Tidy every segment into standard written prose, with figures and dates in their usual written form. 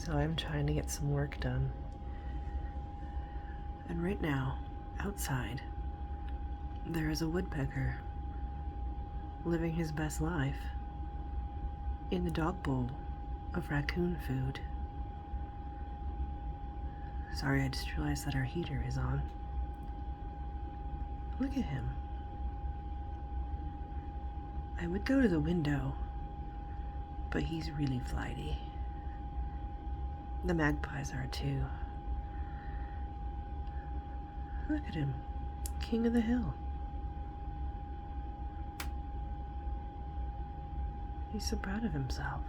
So I'm trying to get some work done. And right now, outside, there is a woodpecker living his best life in the dog bowl of raccoon food. Sorry, I just realized that our heater is on. Look at him. I would go to the window, but he's really flighty. The magpies are too. Look at him, king of the hill. He's so proud of himself.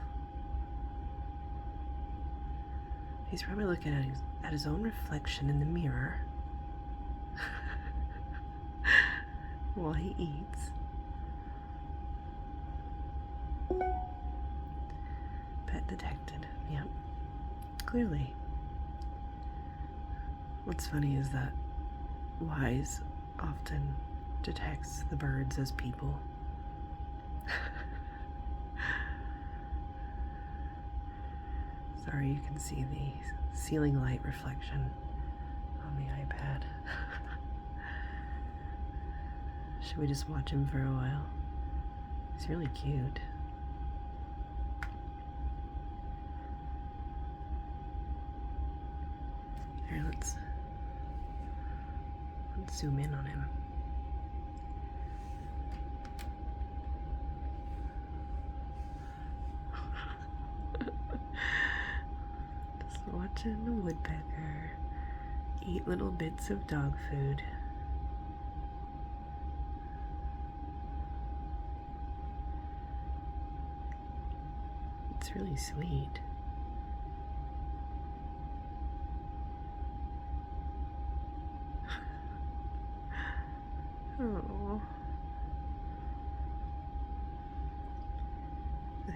He's probably looking at his own reflection in the mirror while he eats. Pet detected. Yep. Clearly. What's funny is that Wise often detects the birds as people. Sorry, you can see the ceiling light reflection on the iPad. Should we just watch him for a while? He's really cute. Here, let's zoom in on him. Just watching the woodpecker eat little bits of dog food. It's really sweet. Oh.